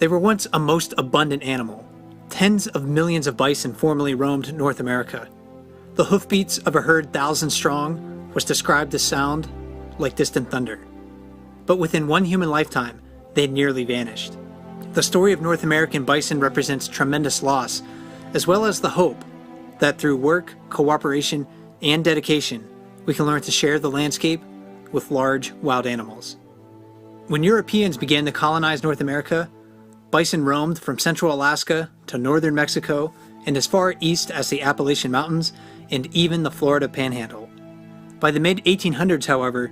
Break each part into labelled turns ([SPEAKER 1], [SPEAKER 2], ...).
[SPEAKER 1] They were once a most abundant animal. Tens of millions of bison formerly roamed North America. The hoofbeats of a herd thousands strong was described as sound like distant thunder. But within one human lifetime, they nearly vanished. The story of North American bison represents tremendous loss, as well as the hope that through work, cooperation, and dedication, we can learn to share the landscape with large wild animals. When Europeans began to colonize North America, bison roamed from central Alaska to northern Mexico and as far east as the Appalachian Mountains and even the Florida Panhandle. By the mid-1800s, however,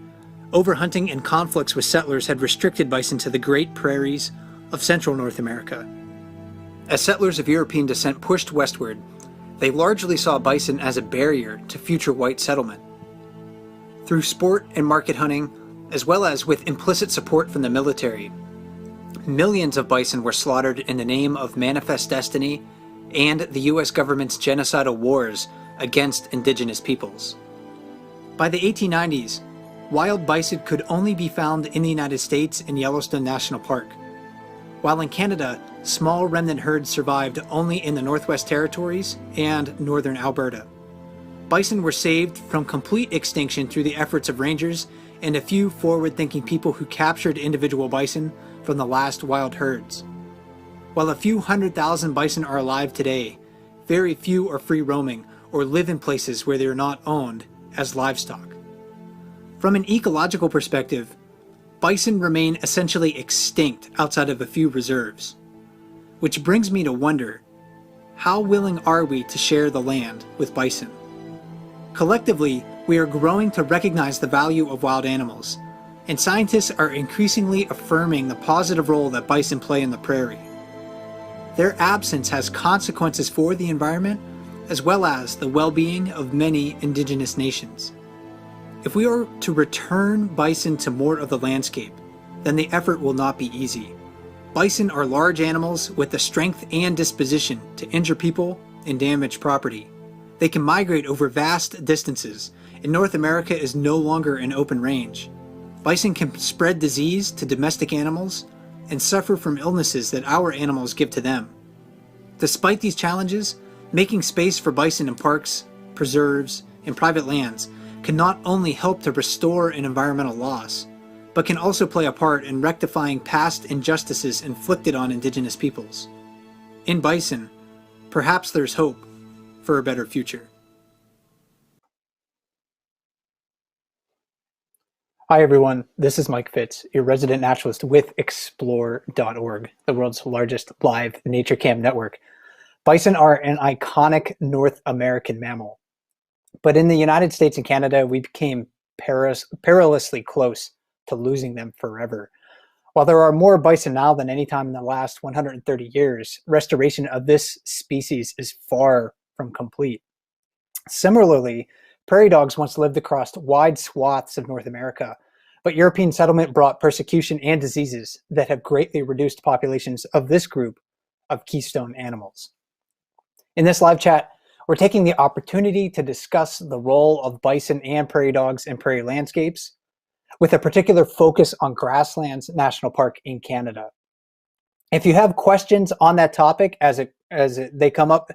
[SPEAKER 1] overhunting and conflicts with settlers had restricted bison to the great prairies of central North America. As settlers of European descent pushed westward, they largely saw bison as a barrier to future white settlement. Through sport and market hunting, as well as with implicit support from the military, millions of bison were slaughtered in the name of manifest destiny and the US government's genocidal wars against indigenous peoples. By the 1890s, wild bison could only be found in the United States in Yellowstone National Park, while in Canada, small remnant herds survived only in the Northwest Territories and northern Alberta. Bison were saved from complete extinction through the efforts of rangers and a few forward-thinking people who captured individual bison from the last wild herds. While a few 100,000 bison are alive today, very few are free roaming or live in places where they are not owned as livestock. From an ecological perspective, bison remain essentially extinct outside of a few reserves. Which brings me to wonder, how willing are we to share the land with bison? Collectively, we are growing to recognize the value of wild animals, and scientists are increasingly affirming the positive role that bison play in the prairie. Their absence has consequences for the environment, as well as the well-being of many indigenous nations. If we are to return bison to more of the landscape, then the effort will not be easy. Bison are large animals with the strength and disposition to injure people and damage property. They can migrate over vast distances, and North America is no longer an open range. Bison can spread disease to domestic animals and suffer from illnesses that our animals give to them. Despite these challenges, making space for bison in parks, preserves, and private lands can not only help to restore an environmental loss, but can also play a part in rectifying past injustices inflicted on indigenous peoples. In bison, perhaps there's hope for a better future. Hi everyone, this is Mike Fitz, your resident naturalist with explore.org, the world's largest live nature cam network. Bison are an iconic North American mammal, but in the United States and Canada, we became perilously close to losing them forever. While there are more bison now than any time in the last 130 years, restoration of this species is far from complete. Similarly, prairie dogs once lived across wide swaths of North America, but European settlement brought persecution and diseases that have greatly reduced populations of this group of keystone animals. In this live chat, we're taking the opportunity to discuss the role of bison and prairie dogs in prairie landscapes, with a particular focus on Grasslands National Park in Canada. If you have questions on that topic as they come up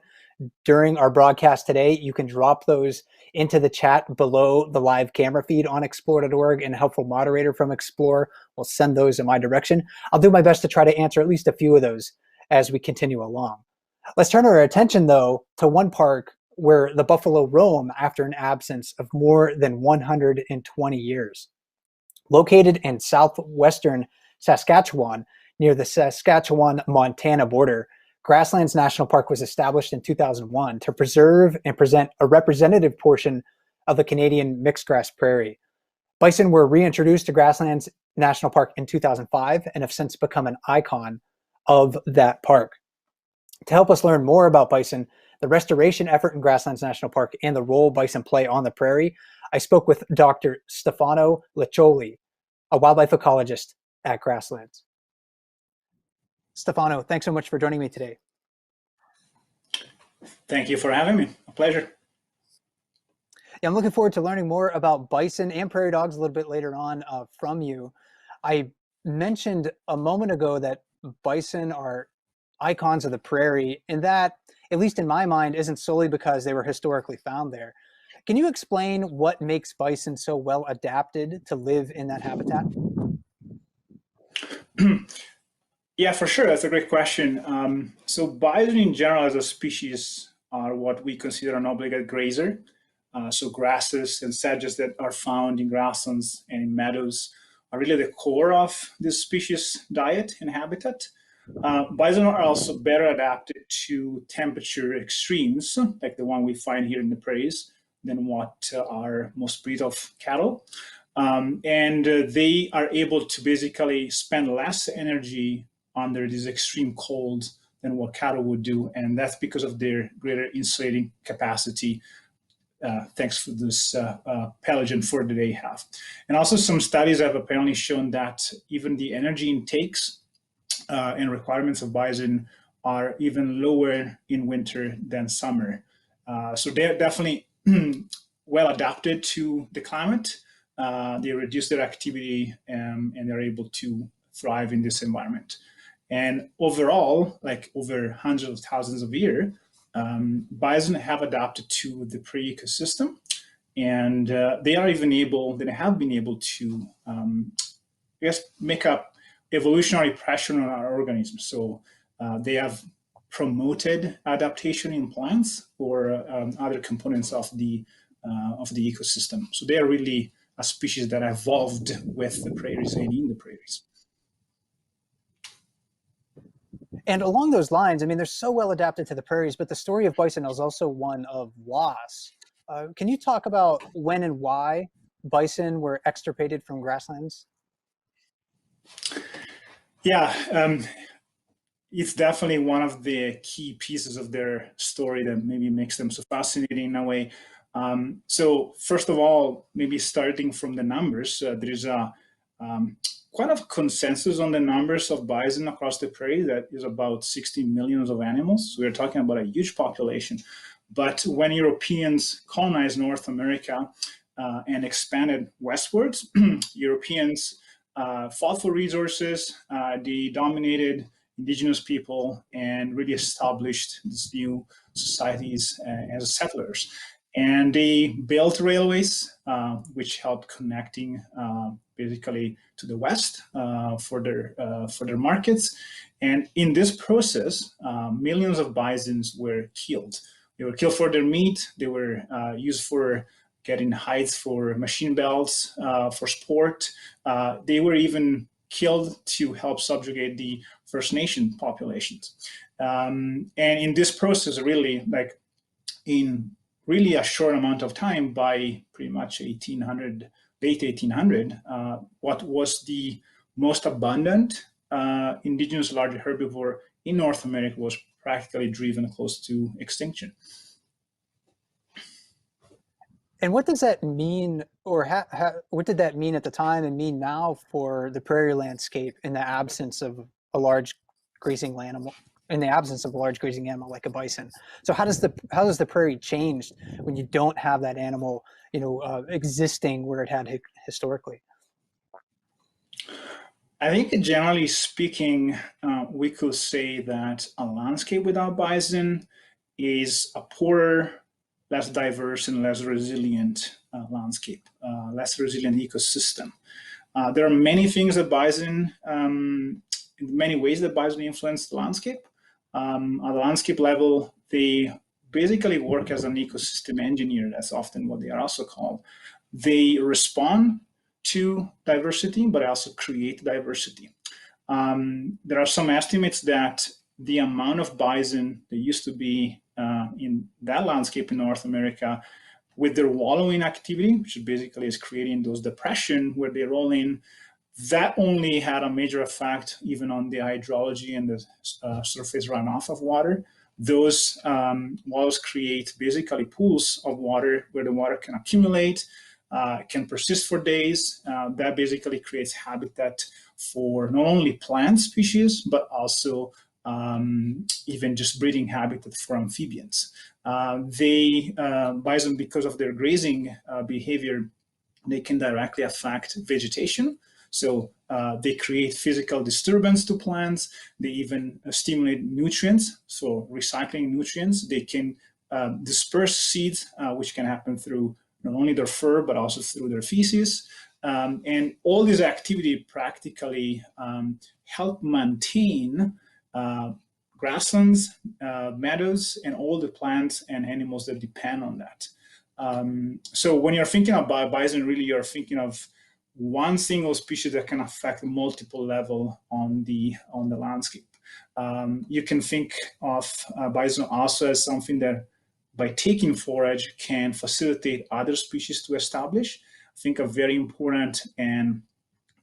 [SPEAKER 1] during our broadcast today, you can drop those into the chat below the live camera feed on explore.org, and a helpful moderator from Explore will send those in my direction. I'll do my best to try to answer at least a few of those as we continue along. Let's turn our attention, though, to one park where the buffalo roam after an absence of more than 120 years. Located in southwestern Saskatchewan, near the Saskatchewan-Montana border, Grasslands National Park was established in 2001 to preserve and present a representative portion of the Canadian mixed grass prairie. Bison were reintroduced to Grasslands National Park in 2005 and have since become an icon of that park. To help us learn more about bison, the restoration effort in Grasslands National Park, and the role bison play on the prairie, I spoke with Dr. Stefano Liccioli, a wildlife ecologist at Grasslands. Stefano, thanks so much for joining me today.
[SPEAKER 2] Thank you for having me. A pleasure.
[SPEAKER 1] Yeah, I'm looking forward to learning more about bison and prairie dogs a little bit later on from you. I mentioned a moment ago that bison are icons of the prairie, and that, at least in my mind, isn't solely because they were historically found there. Can you explain what makes bison so well adapted to live in that habitat?
[SPEAKER 2] Yeah, for sure. That's a great question. So bison in general as a species are what we consider an obligate grazer. So grasses and sedges that are found in grasslands and in meadows are really the core of this species diet and habitat. Bison are also better adapted to temperature extremes, like the one we find here in the prairies, than what are most breed of cattle. And they are able to basically spend less energy under this extreme cold than what cattle would do. And that's because of their greater insulating capacity, thanks to this pelagian fur that they have. And also some studies have apparently shown that even the energy intakes and requirements of bison are even lower in winter than summer. So they're definitely well adapted to the climate. They reduce their activity and they're able to thrive in this environment. And overall, like over hundreds of thousands of years, bison have adapted to the prairie ecosystem, and they have been able to, I guess, make up evolutionary pressure on our organisms. So they have promoted adaptation in plants or other components of the ecosystem. So they are really a species that evolved with the prairies and in the prairies.
[SPEAKER 1] And along those lines, I mean, they're so well adapted to the prairies, but the story of bison is also one of loss. Can you talk about when and why bison were extirpated from grasslands?
[SPEAKER 2] Yeah, it's definitely one of the key pieces of their story that maybe makes them so fascinating in a way. So first of all, maybe starting from the numbers, there is a quite a consensus on the numbers of bison across the prairie that is about 60 million of animals. So we're talking about a huge population. But when Europeans colonized North America and expanded westwards, Europeans fought for resources, they dominated indigenous people and really established these new societies as settlers. And they built railways, which helped connecting basically to the west for their markets. And in this process, millions of bisons were killed. They were killed for their meat. They were used for getting hides for machine belts, for sport. They were even killed to help subjugate the First Nation populations. And in this process, really, like in really a short amount of time, by pretty much 1800, late 1800, what was the most abundant indigenous large herbivore in North America was practically driven close to extinction.
[SPEAKER 1] And what does that mean, or what did that mean at the time and mean now for the prairie landscape in the absence of a large grazing animal? In the absence of a large grazing animal like a bison, so how does the prairie change when you don't have that animal, existing where it had historically?
[SPEAKER 2] I think generally speaking, we could say that a landscape without bison is a poorer, less diverse, and less resilient landscape, less resilient ecosystem. There are many things that bison, in many ways that bison influence the landscape. At the landscape level, they basically work as an ecosystem engineer. That's often what they are also called. They respond to diversity, but also create diversity. There are some estimates that the amount of bison that used to be in that landscape in North America with their wallowing activity, which basically is creating those depression where they roll in, that only had a major effect even on the hydrology and the surface runoff of water. Those walls create basically pools of water where the water can accumulate, can persist for days. That basically creates habitat for not only plant species, but also even just breeding habitat for amphibians. Bison, because of their grazing behavior, they can directly affect vegetation. So they create physical disturbance to plants. They even stimulate nutrients, so recycling nutrients. They can disperse seeds, which can happen through not only their fur, but also through their feces. And all this activity practically help maintain grasslands, meadows, and all the plants and animals that depend on that. So when you're thinking about bison, really you're thinking of one single species that can affect multiple levels on the landscape. You can think of bison also as something that by taking forage can facilitate other species to establish. I think a very important and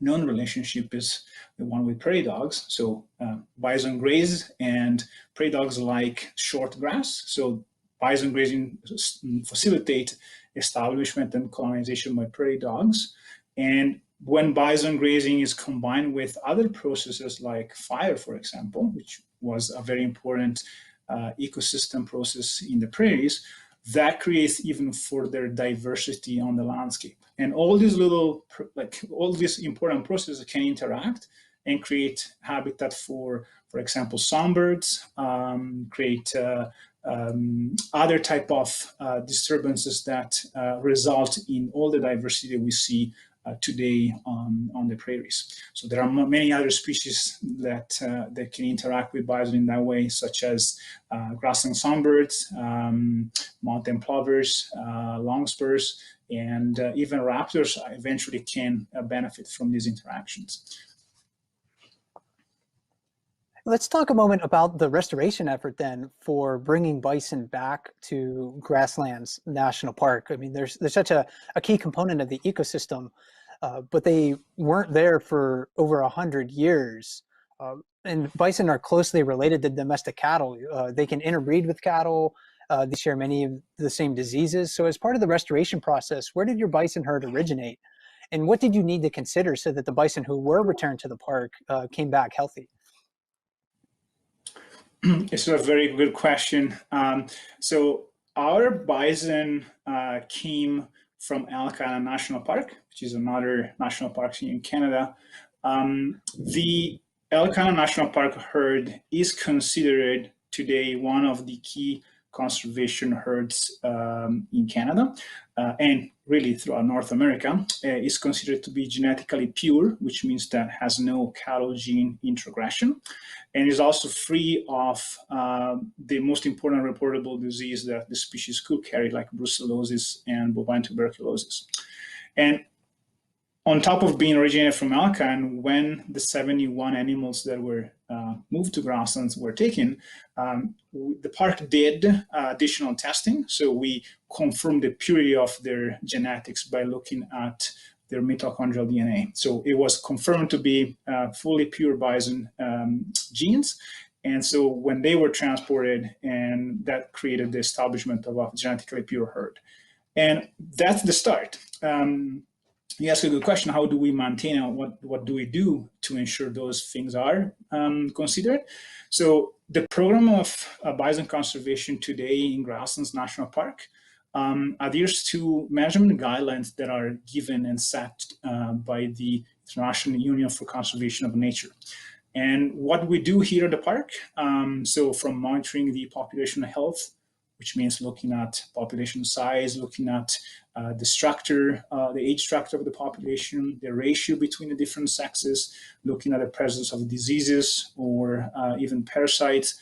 [SPEAKER 2] known relationship is the one with prairie dogs. So bison graze and prairie dogs like short grass. So bison grazing facilitate establishment and colonization by prairie dogs. And when bison grazing is combined with other processes like fire, for example, which was a very important ecosystem process in the prairies, that creates even further diversity on the landscape. And all these all these important processes can interact and create habitat for example, songbirds, create other type of disturbances that result in all the diversity we see today on the prairies. So there are many other species that can interact with bison in that way, such as grassland songbirds, mountain plovers, longspurs, and even raptors eventually can benefit from these interactions.
[SPEAKER 1] Let's talk a moment about the restoration effort then for bringing bison back to Grasslands National Park. I mean, there's such a key component of the ecosystem, but they weren't there for over 100 years. And bison are closely related to domestic cattle. They can interbreed with cattle. They share many of the same diseases. So as part of the restoration process, where did your bison herd originate? And what did you need to consider so that the bison who were returned to the park came back healthy?
[SPEAKER 2] It's a very good question. So our bison came from Elk Island National Park, which is another national park here in Canada. The Elk Island National Park herd is considered today one of the key conservation herds in Canada and really throughout North America. Is considered to be genetically pure, which means that has no cattle gene introgression, and is also free of the most important reportable disease that the species could carry, like brucellosis and bovine tuberculosis. And on top of being originated from Elk Island, when the 71 animals that were moved to grasslands were taken, the park did additional testing. So we confirmed the purity of their genetics by looking at their mitochondrial DNA. So it was confirmed to be fully pure bison genes. And so when they were transported, and that created the establishment of a genetically pure herd. And that's the start. You ask a good question, how do we maintain and what do we do to ensure those things are considered? So the program of bison conservation today in Grasslands National Park adheres to management guidelines that are given and set by the International Union for Conservation of Nature. And what we do here at the park, so from monitoring the population health, which means looking at population size, looking at the structure, the age structure of the population, the ratio between the different sexes, looking at the presence of diseases or even parasites,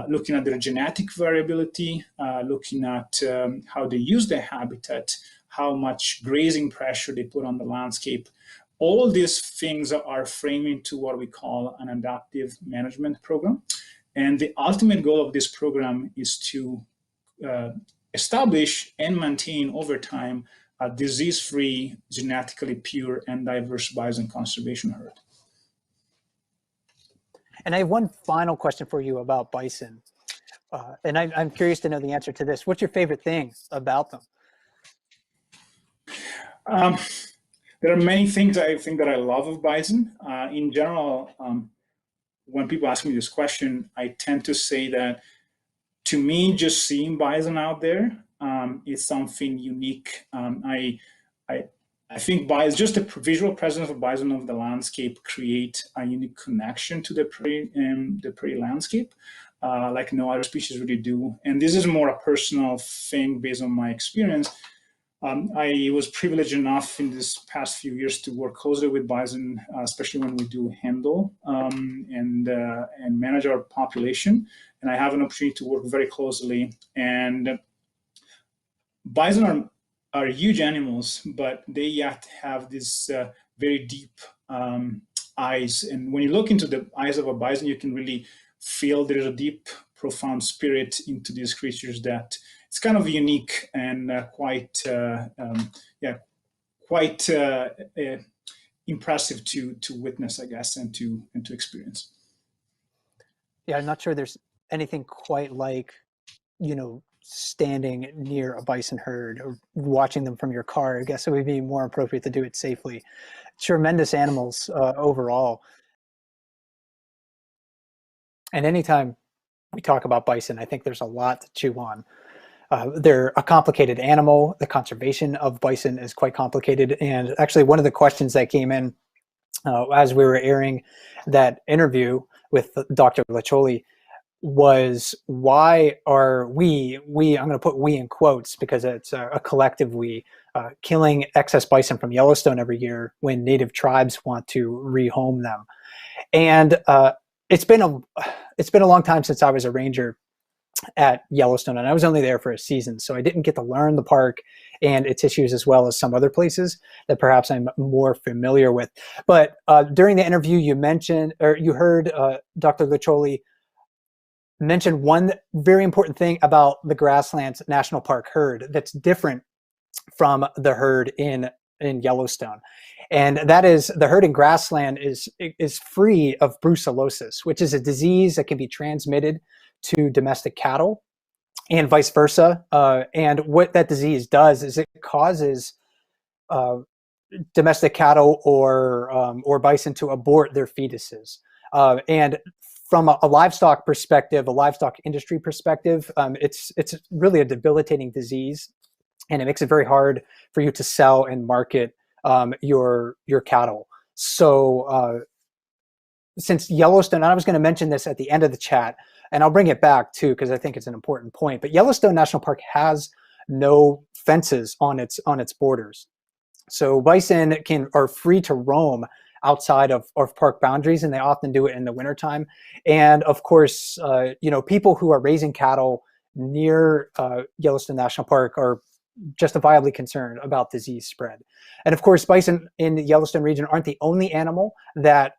[SPEAKER 2] looking at their genetic variability, looking at how they use their habitat, how much grazing pressure they put on the landscape. All these things are framing to what we call an adaptive management program. And the ultimate goal of this program is to establish and maintain over time a disease-free, genetically pure, and diverse bison conservation herd.
[SPEAKER 1] And I have one final question for you about bison. And I'm curious to know the answer to this. What's your favorite thing about them?
[SPEAKER 2] There are many things I think that I love of bison. In general, when people ask me this question, I tend to say that to me, just seeing bison out there is something unique. I think just the visual presence of bison of the landscape create a unique connection to the prairie landscape, like no other species really do. And this is more a personal thing based on my experience. I was privileged enough in this past few years to work closely with bison, especially when we do handle and manage our population. And I have an opportunity to work very closely. And bison are huge animals, but they yet have this very deep eyes. And when you look into the eyes of a bison, you can really feel there's a deep, profound spirit into these creatures that it's kind of unique and quite impressive to witness, I guess, and to experience.
[SPEAKER 1] Yeah, I'm not sure there's anything quite like, standing near a bison herd or watching them from your car. I guess it would be more appropriate to do it safely. Tremendous animals overall. And anytime we talk about bison, I think there's a lot to chew on. They're a complicated animal. The conservation of bison is quite complicated. And actually, one of the questions that came in as we were airing that interview with Dr. Lacholi was, why are I'm going to put we in quotes because it's a collective we, killing excess bison from Yellowstone every year when native tribes want to rehome them. And it's been a long time since I was a ranger at Yellowstone, and I was only there for a season, so I didn't get to learn the park and its issues as well as some other places that perhaps I'm more familiar with. But during the interview, you heard Dr. Lacholi mention one very important thing about the Grasslands National Park herd that's different from the herd in Yellowstone. And that is, the herd in grassland is free of brucellosis, which is a disease that can be transmitted to domestic cattle and vice versa. And what that disease does is it causes domestic cattle or bison to abort their fetuses. And from a livestock perspective, a livestock industry perspective, it's really a debilitating disease, and it makes it very hard for you to sell and market your cattle. So since Yellowstone, and I was going to mention this at the end of the chat, and I'll bring it back too because I think it's an important point, but Yellowstone National Park has no fences on its borders. So bison are free to roam outside of park boundaries, and they often do it in the wintertime. And of course, people who are raising cattle near Yellowstone National Park are justifiably concerned about disease spread. And of course, bison in the Yellowstone region aren't the only animal that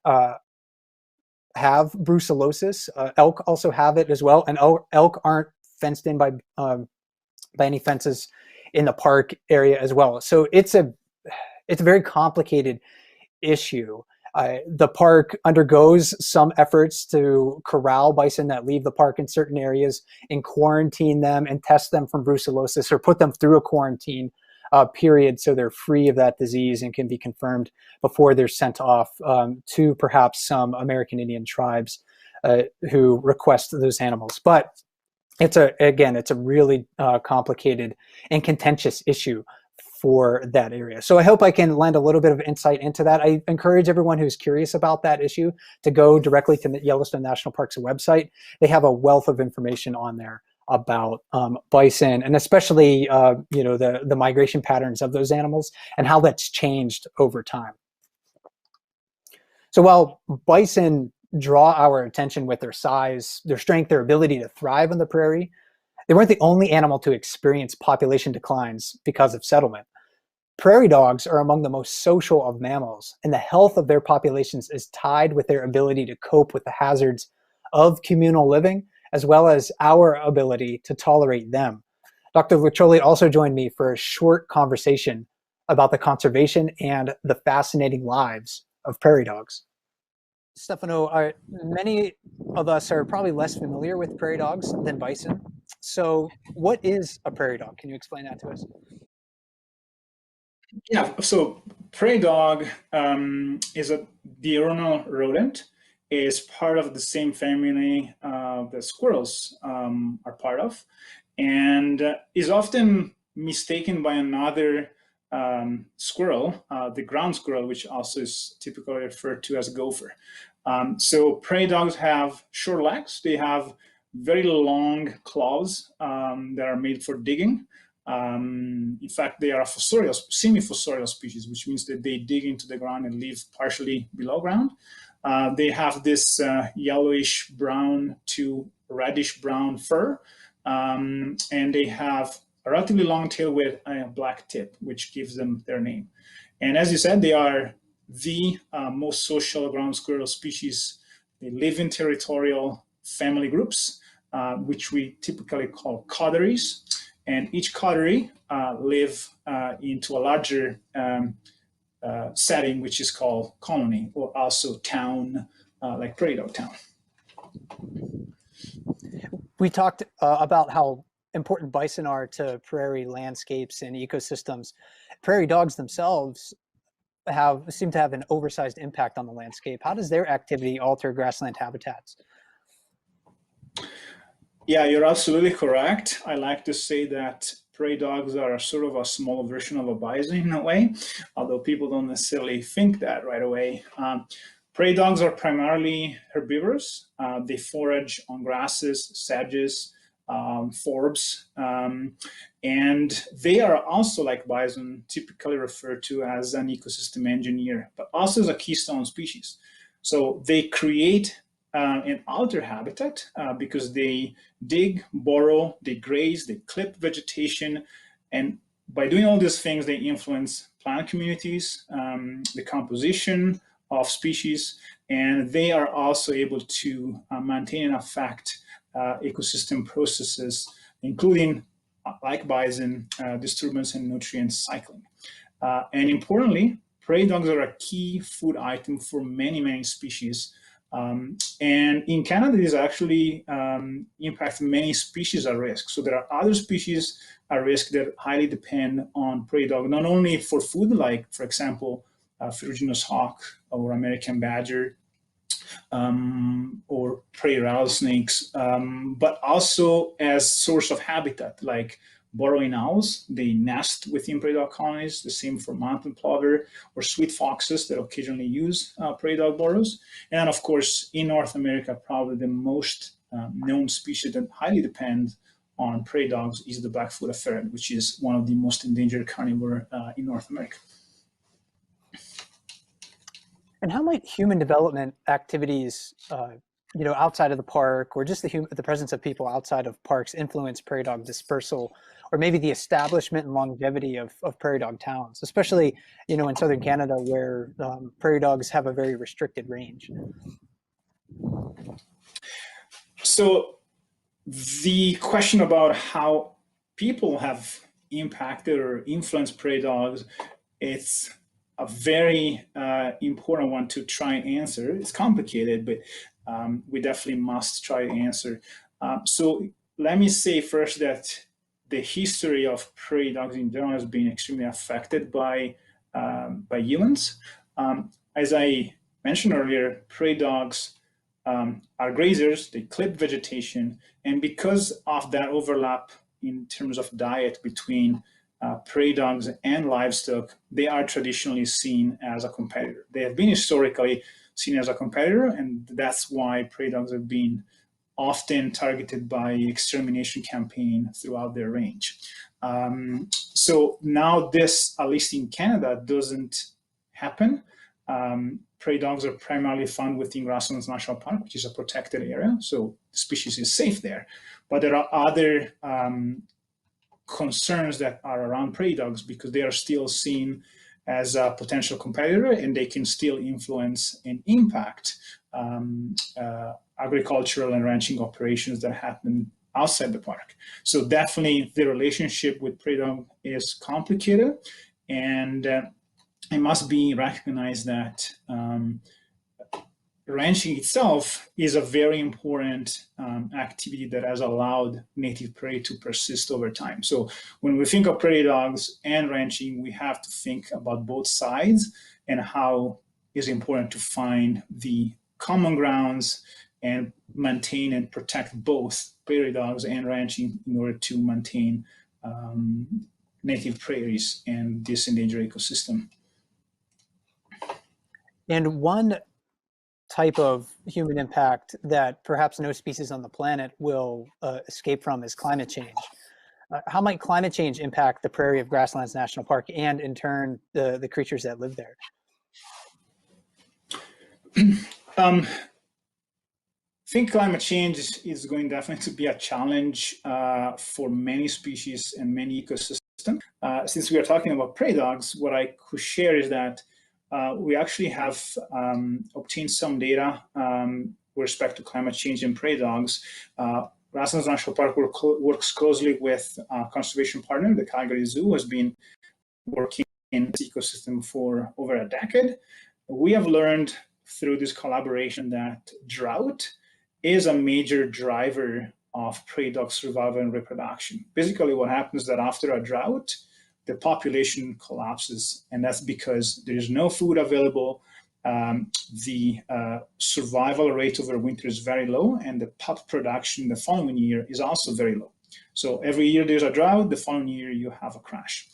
[SPEAKER 1] have brucellosis. Elk also have it as well, and elk aren't fenced in by any fences in the park area as well. So it's a very complicated issue. The park undergoes some efforts to corral bison that leave the park in certain areas and quarantine them and test them for brucellosis, or put them through a quarantine period so they're free of that disease and can be confirmed before they're sent off to perhaps some American Indian tribes who request those animals. But it's a really complicated and contentious issue for that area. So I hope I can lend a little bit of insight into that. I encourage everyone who's curious about that issue to go directly to the Yellowstone National Park's website. They have a wealth of information on there about bison, and especially the migration patterns of those animals and how that's changed over time. So while bison draw our attention with their size, their strength, their ability to thrive on the prairie, they weren't the only animal to experience population declines because of settlement. Prairie dogs are among the most social of mammals, and the health of their populations is tied with their ability to cope with the hazards of communal living, as well as our ability to tolerate them. Dr. Lacholi also joined me for a short conversation about the conservation and the fascinating lives of prairie dogs. Stefano, many of us are probably less familiar with prairie dogs than bison. So what is a prairie dog? Can you explain that to us?
[SPEAKER 2] Yeah, so prairie dog is a diurnal rodent. Is part of the same family that squirrels are part of, and is often mistaken by another squirrel, the ground squirrel, which also is typically referred to as gopher. So prairie dogs have short legs. They have very long claws that are made for digging. In fact, they are a semi-fossorial species, which means that they dig into the ground and live partially below ground. They have this yellowish brown to reddish brown fur, and they have a relatively long tail with a black tip, which gives them their name. And as you said, they are the most social ground squirrel species. They live in territorial family groups, which we typically call coteries. And each coterie live into a larger setting, which is called colony, or also town, like prairie dog town.
[SPEAKER 1] We talked about how important bison are to prairie landscapes and ecosystems. Prairie dogs themselves seem to have an oversized impact on the landscape. How does their activity alter grassland habitats?
[SPEAKER 2] Yeah, you're absolutely correct. I like to say that prairie dogs are sort of a small version of a bison in a way, although people don't necessarily think that right away. Prairie dogs are primarily herbivorous. They forage on grasses, sedges, forbs, and they are also, like bison, typically referred to as an ecosystem engineer, but also as a keystone species. So they create and alter habitat because they dig, burrow, they graze, they clip vegetation, and by doing all these things, they influence plant communities, the composition of species, and they are also able to maintain and affect ecosystem processes, including, like bison, disturbance and nutrient cycling. And importantly, prairie dogs are a key food item for many, many species. And in Canada, this actually impacts many species at risk. So there are other species at risk that highly depend on prairie dog, not only for food, like, for example, ferruginous hawk or American badger, or prairie rattlesnakes, but also as source of habitat, like burrowing owls. They nest within prairie dog colonies, the same for mountain plover or sweet foxes that occasionally use prairie dog burrows. And of course, in North America, probably the most known species that highly depend on prairie dogs is the black-footed ferret, which is one of the most endangered carnivore in North America.
[SPEAKER 1] And how might human development activities, outside of the park, or just the presence of people outside of parks, influence prairie dog dispersal, or maybe the establishment and longevity of prairie dog towns, especially in southern Canada, where prairie dogs have a very restricted range?
[SPEAKER 2] So the question about how people have impacted or influenced prairie dogs, it's a very important one to try and answer. It's complicated, but we definitely must try to answer. So let me say first that the history of prairie dogs in general has been extremely affected by humans. As I mentioned earlier, prairie dogs are grazers. They clip vegetation, and because of that overlap in terms of diet between prairie dogs and livestock, they are traditionally seen as a competitor. They have been historically seen as a competitor, and that's why prairie dogs have been often targeted by extermination campaign throughout their range. So now this, at least in Canada, doesn't happen. Prairie dogs are primarily found within Grasslands National Park, which is a protected area, so the species is safe there. But there are other concerns that are around prairie dogs because they are still seen as a potential competitor, and they can still influence and impact agricultural and ranching operations that happen outside the park. So definitely the relationship with prairie dog is complicated, and it must be recognized that ranching itself is a very important activity that has allowed native prairie to persist over time. So when we think of prairie dogs and ranching, we have to think about both sides and how it's important to find the common grounds and maintain and protect both prairie dogs and ranching in order to maintain native prairies and this endangered ecosystem.
[SPEAKER 1] And one type of human impact that perhaps no species on the planet will escape from is climate change. How might climate change impact the prairie of Grasslands National Park and in turn the creatures that live there?
[SPEAKER 2] I think climate change is going definitely to be a challenge for many species and many ecosystems. Since we are talking about prairie dogs, what I could share is that we actually have obtained some data with respect to climate change in prairie dogs. Grasslands National Park works closely with a conservation partner, the Calgary Zoo, who has been working in this ecosystem for over a decade. We have learned through this collaboration that drought is a major driver of prairie dog survival and reproduction. Basically, what happens is that after a drought, the population collapses, and that's because there is no food available. The survival rate over winter is very low, and the pup production the following year is also very low. So every year there's a drought, the following year you have a crash.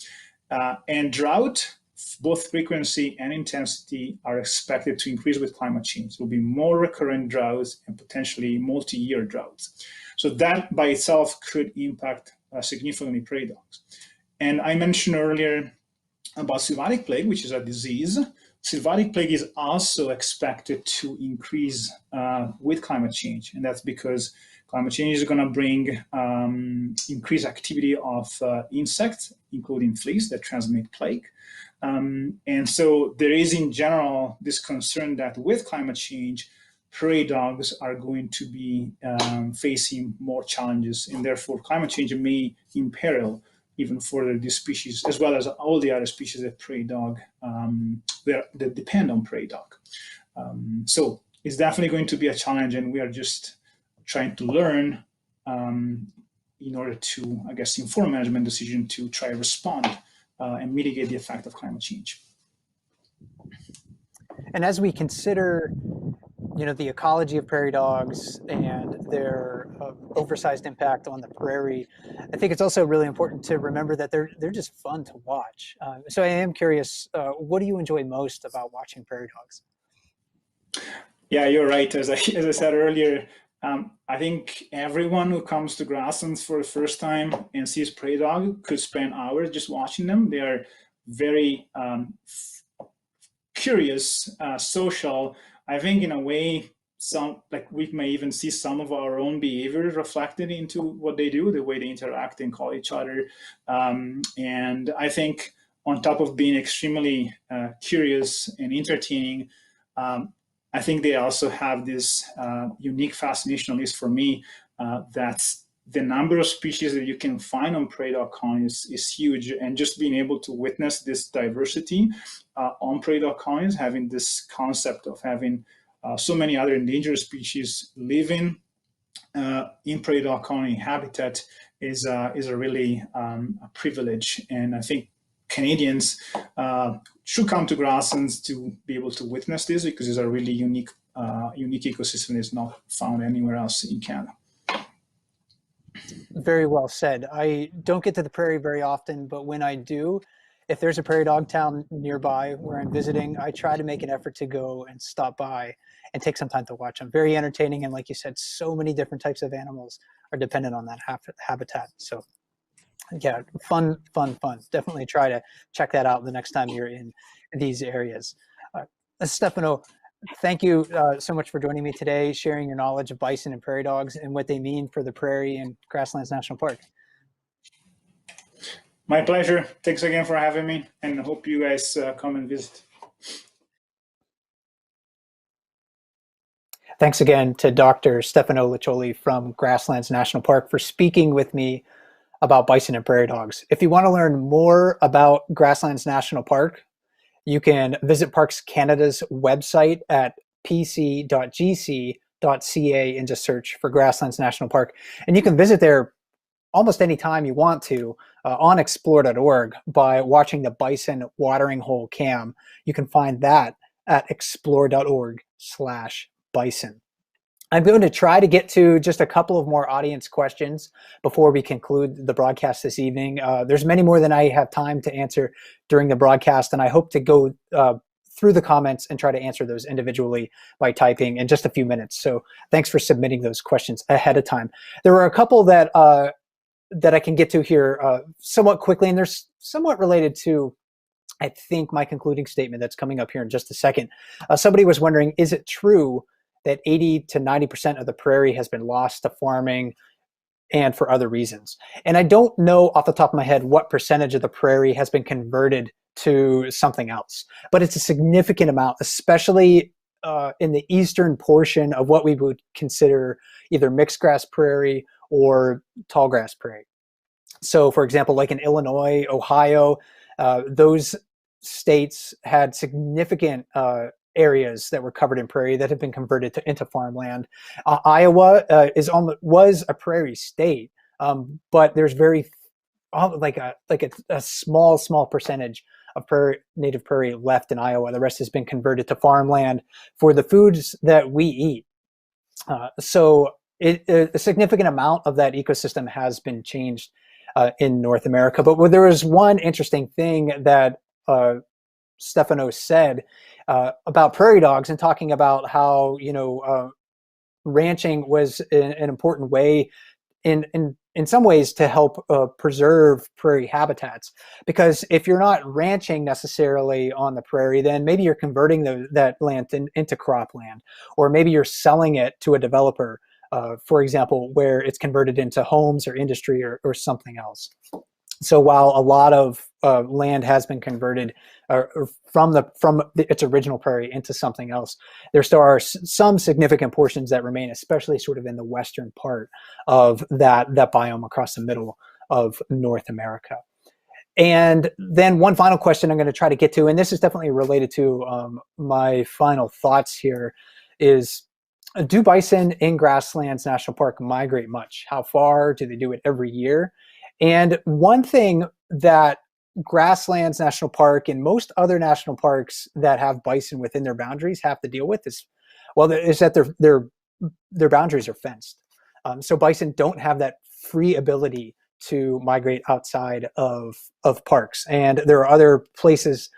[SPEAKER 2] And drought, both frequency and intensity, are expected to increase with climate change. There will be more recurrent droughts and potentially multi-year droughts. So that by itself could impact significantly prairie dogs. And I mentioned earlier about sylvatic plague, which is a disease. Sylvatic plague is also expected to increase with climate change. And that's because climate change is going to bring increased activity of insects, including fleas that transmit plague. And so there is in general this concern that with climate change, prairie dogs are going to be facing more challenges, and therefore climate change may imperil even further these species, as well as all the other species that prairie dog, that depend on prairie dog. So it's definitely going to be a challenge, and we are just trying to learn in order to, I guess, inform management decision to try to respond and mitigate the effect of climate change.
[SPEAKER 1] And as we consider, the ecology of prairie dogs and their oversized impact on the prairie, I think it's also really important to remember that they're just fun to watch. So I am curious, what do you enjoy most about watching prairie dogs?
[SPEAKER 2] Yeah, you're right. As I said earlier, I think everyone who comes to grasslands for the first time and sees prairie dog could spend hours just watching them. They are very curious, social. I think in a way, we may even see some of our own behaviors reflected into what they do, the way they interact and call each other. And I think on top of being extremely curious and entertaining, I think they also have this unique fascination, at least for me, that the number of species that you can find on prairie dog colonies is huge. And just being able to witness this diversity on prairie dog colonies, having this concept of having so many other endangered species living in prairie dog colony habitat is a really a privilege. And I think Canadians should come to grasslands to be able to witness this, because it's a really unique ecosystem that's not found anywhere else in Canada.
[SPEAKER 1] Very well said. I don't get to the prairie very often, but when I do, if there's a prairie dog town nearby where I'm visiting, I try to make an effort to go and stop by and take some time to watch them. Very entertaining. And like you said, so many different types of animals are dependent on that habitat. So yeah, fun. Definitely try to check that out the next time you're in these areas. Stefano, thank you so much for joining me today, sharing your knowledge of bison and prairie dogs and what they mean for the prairie and Grasslands National Park.
[SPEAKER 2] My pleasure. Thanks again for having me, and I hope you guys come and visit.
[SPEAKER 1] Thanks again to Dr. Stefano Liccioli from Grasslands National Park for speaking with me about bison and prairie dogs. If you want to learn more about Grasslands National Park, you can visit Parks Canada's website at pc.gc.ca and just search for Grasslands National Park. And you can visit there almost any time you want to on explore.org by watching the Bison watering hole cam. You can find that at explore.org/bison. I'm going to try to get to just a couple of more audience questions before we conclude the broadcast this evening. There's many more than I have time to answer during the broadcast, and I hope to go through the comments and try to answer those individually by typing in just a few minutes. So thanks for submitting those questions ahead of time. There were a couple that I can get to here somewhat quickly, and they're somewhat related to, I think, my concluding statement that's coming up here in just a second. Somebody was wondering, is it true that 80 to 90% of the prairie has been lost to farming and for other reasons? And I don't know off the top of my head what percentage of the prairie has been converted to something else, but it's a significant amount, especially in the eastern portion of what we would consider either mixed grass prairie or tall grass prairie. So, for example, like in Illinois, Ohio, those states had significant areas that were covered in prairie that have been converted into farmland. Iowa was a prairie state, but there's very like a small percentage of native prairie left in Iowa. The rest has been converted to farmland for the foods that we eat. So a significant amount of that ecosystem has been changed in North America. But there was one interesting thing that Stefano said about prairie dogs, and talking about how ranching was an important way in some ways to help preserve prairie habitats. Because if you're not ranching necessarily on the prairie, then maybe you're converting that land into cropland, or maybe you're selling it to a developer, for example, where it's converted into homes or industry or something else. So while a lot of land has been converted from its original prairie into something else, there still are some significant portions that remain, especially sort of in the western part of that biome across the middle of North America. And then one final question I'm going to try to get to, and this is definitely related to my final thoughts here, is, do bison in Grasslands National Park migrate much? How far? Do they do it every year? And one thing that Grasslands National Park and most other national parks that have bison within their boundaries have to deal with is that their boundaries are fenced. So bison don't have that free ability to migrate outside of parks. And there are other places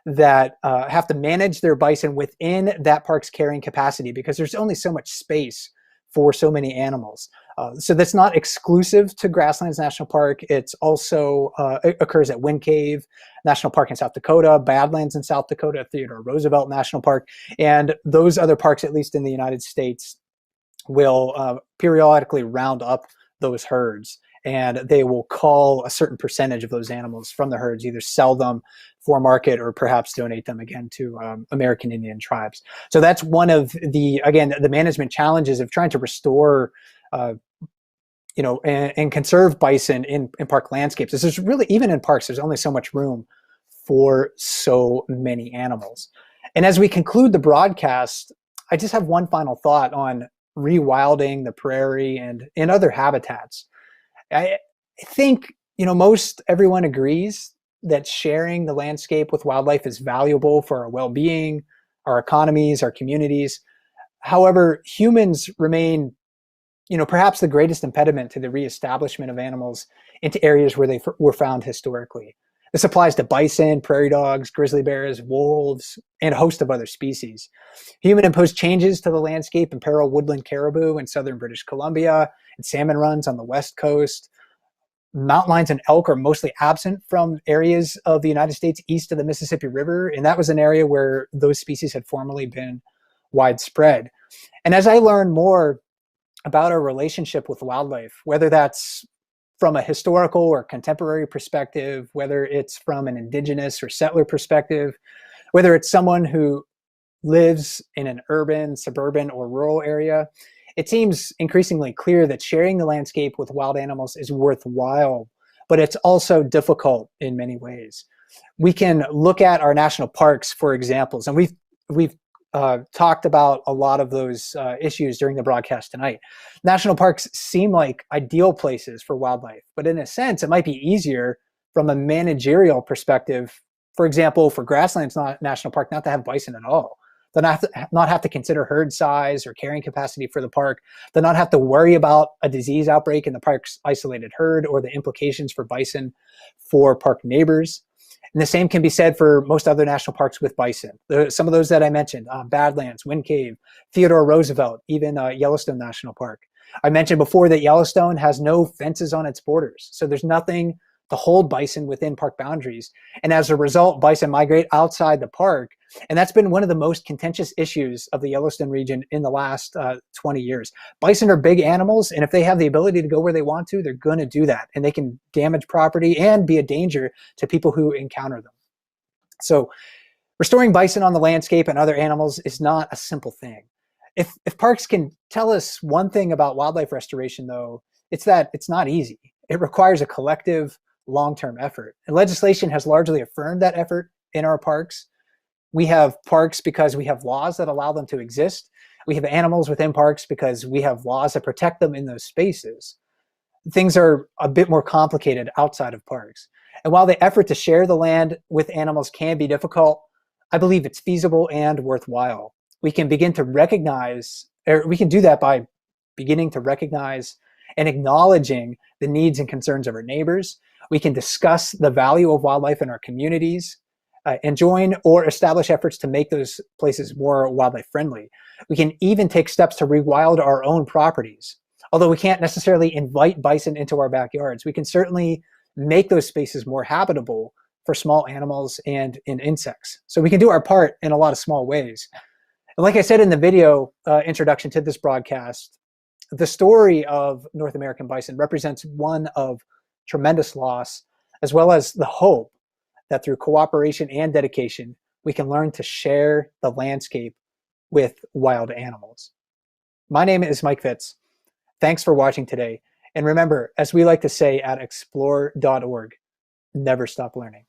[SPEAKER 1] that have to manage their bison within that park's carrying capacity, because there's only so much space for so many animals. So that's not exclusive to Grasslands National Park. It's also it occurs at Wind Cave National Park in South Dakota, Badlands in South Dakota, Theodore Roosevelt National Park, and those other parks, at least in the United States, will periodically round up those herds, and they will cull a certain percentage of those animals from the herds, either sell them for market or perhaps donate them again to American Indian tribes. So that's one of the management challenges of trying to restore and conserve bison in park landscapes. There's really, even in parks, there's only so much room for so many animals. And as we conclude the broadcast, I just have one final thought on rewilding the prairie and in other habitats. I think, most everyone agrees that sharing the landscape with wildlife is valuable for our well-being, our economies, our communities. However, humans remain, perhaps the greatest impediment to the reestablishment of animals into areas where they were found historically. This applies to bison, prairie dogs, grizzly bears, wolves, and a host of other species. Human-imposed changes to the landscape imperil woodland caribou in southern British Columbia and salmon runs on the west coast. Mountain lions and elk are mostly absent from areas of the United States east of the Mississippi River, and that was an area where those species had formerly been widespread. And as I learn more about our relationship with wildlife, whether that's from a historical or contemporary perspective, whether it's from an indigenous or settler perspective, whether it's someone who lives in an urban, suburban, or rural area, it seems increasingly clear that sharing the landscape with wild animals is worthwhile, but it's also difficult in many ways. We can look at our national parks for examples, and we've talked about a lot of those issues during the broadcast tonight. National parks seem like ideal places for wildlife, but in a sense, it might be easier from a managerial perspective, for example, for Grasslands National Park not to have bison at all. They'll not have to consider herd size or carrying capacity for the park. They'll not have to worry about a disease outbreak in the park's isolated herd or the implications for bison for park neighbors. And the same can be said for most other national parks with bison. Some of those that I mentioned, Badlands, Wind Cave, Theodore Roosevelt, even Yellowstone National Park. I mentioned before that Yellowstone has no fences on its borders, so there's nothing to hold bison within park boundaries. And as a result, bison migrate outside the park. And that's been one of the most contentious issues of the Yellowstone region in the last 20 years. Bison are big animals, and if they have the ability to go where they want to, they're going to do that. And they can damage property and be a danger to people who encounter them. So restoring bison on the landscape and other animals is not a simple thing. If parks can tell us one thing about wildlife restoration, though, it's that it's not easy. It requires a collective, long-term effort. And legislation has largely affirmed that effort in our parks. We have parks because we have laws that allow them to exist. We have animals within parks because we have laws that protect them in those spaces. Things are a bit more complicated outside of parks. And while the effort to share the land with animals can be difficult, I believe it's feasible and worthwhile. We can begin to recognize, or we can do that by beginning to recognize and acknowledging the needs and concerns of our neighbors. We can discuss the value of wildlife in our communities and join or establish efforts to make those places more wildlife friendly. We can even take steps to rewild our own properties. Although we can't necessarily invite bison into our backyards, we can certainly make those spaces more habitable for small animals and in insects. So we can do our part in a lot of small ways. And like I said in the video introduction to this broadcast, the story of North American bison represents one of tremendous loss, as well as the hope that through cooperation and dedication, we can learn to share the landscape with wild animals. My name is Mike Fitz. Thanks for watching today. And remember, as we like to say at explore.org, never stop learning.